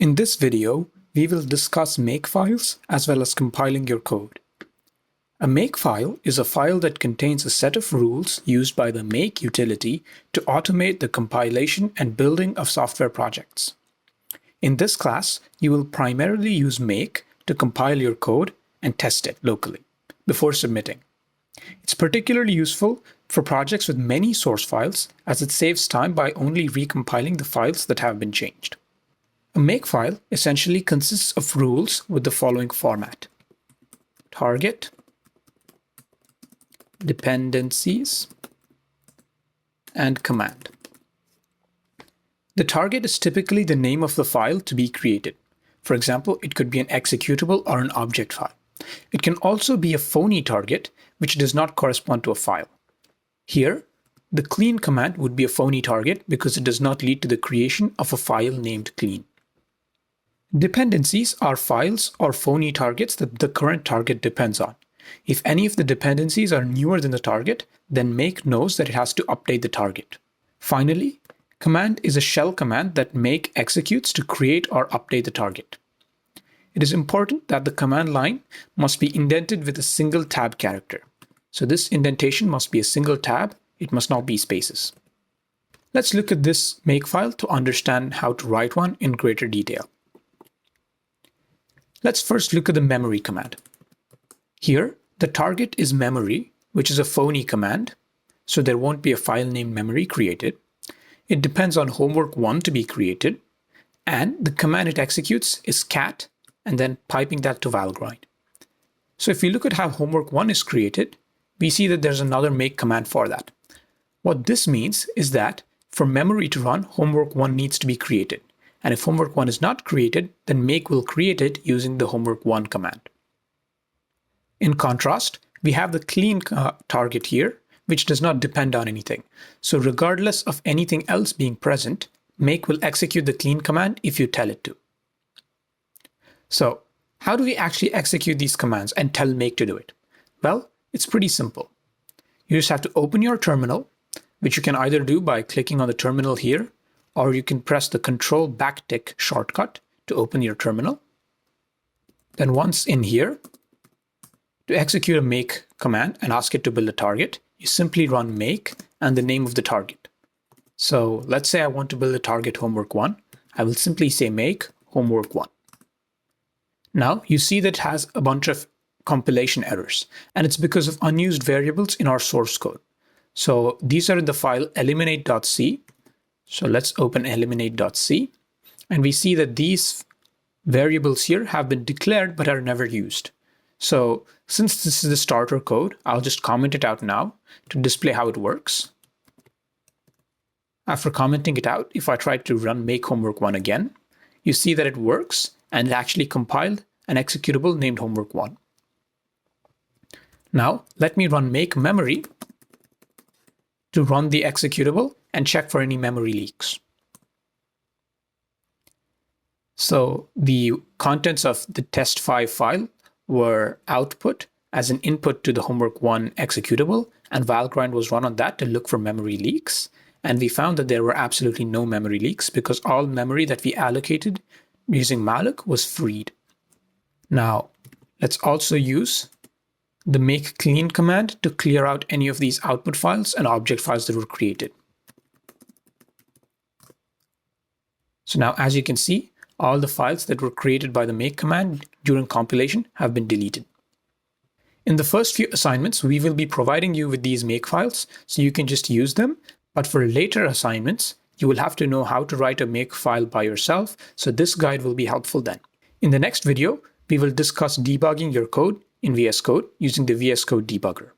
In this video, we will discuss makefiles as well as compiling your code. A makefile is a file that contains a set of rules used by the make utility to automate the compilation and building of software projects. In this class, you will primarily use make to compile your code and test it locally before submitting. It's particularly useful for projects with many source files, as it saves time by only recompiling the files that have been changed. A makefile essentially consists of rules with the following format: target, dependencies, and command. The target is typically the name of the file to be created. For example, it could be an executable or an object file. It can also be a phony target, which does not correspond to a file. Here, the clean command would be a phony target because it does not lead to the creation of a file named clean. Dependencies are files or phony targets that the current target depends on. If any of the dependencies are newer than the target, then make knows that it has to update the target. Finally, command is a shell command that make executes to create or update the target. It is important that the command line must be indented with a single tab character. So this indentation must be a single tab, it must not be spaces. Let's look at this makefile to understand how to write one in greater detail. Let's first look at the memory command. Here, the target is memory, which is a phony command, so there won't be a file named memory created. It depends on homework 1 to be created, and the command it executes is cat, and then piping that to valgrind. So if we look at how homework 1 is created, we see that there's another make command for that. What this means is that for memory to run, homework 1 needs to be created. And if homework 1 is not created, then make will create it using the homework 1 command. In contrast, we have the clean target here, which does not depend on anything. So regardless of anything else being present, make will execute the clean command if you tell it to. So how do we actually execute these commands and tell make to do it? Well, it's pretty simple. You just have to open your terminal, which you can either do by clicking on the terminal here, or you can press the Control backtick shortcut to open your terminal. Then once in here, to execute a make command and ask it to build a target, you simply run make and the name of the target. So let's say I want to build a target homework 1. I will simply say make homework 1. Now you see that it has a bunch of compilation errors, and it's because of unused variables in our source code. So these are in the file eliminate.c. So let's open eliminate.c, and we see that these variables here have been declared but are never used. So since this is the starter code, I'll just comment it out now to display how it works. After commenting it out, if I try to run make homework 1 again, you see that it works and it actually compiled an executable named homework 1. Now let me run make memory to run the executable and check for any memory leaks. So the contents of the test5 file were output as an input to the homework 1 executable, and valgrind was run on that to look for memory leaks. And we found that there were absolutely no memory leaks because all memory that we allocated using malloc was freed. Now, let's also use the make clean command to clear out any of these output files and object files that were created. So now, as you can see, all the files that were created by the make command during compilation have been deleted. In the first few assignments, we will be providing you with these make files so you can just use them. But for later assignments, you will have to know how to write a make file by yourself. So this guide will be helpful then. In the next video, we will discuss debugging your code in VS Code using the VS Code debugger.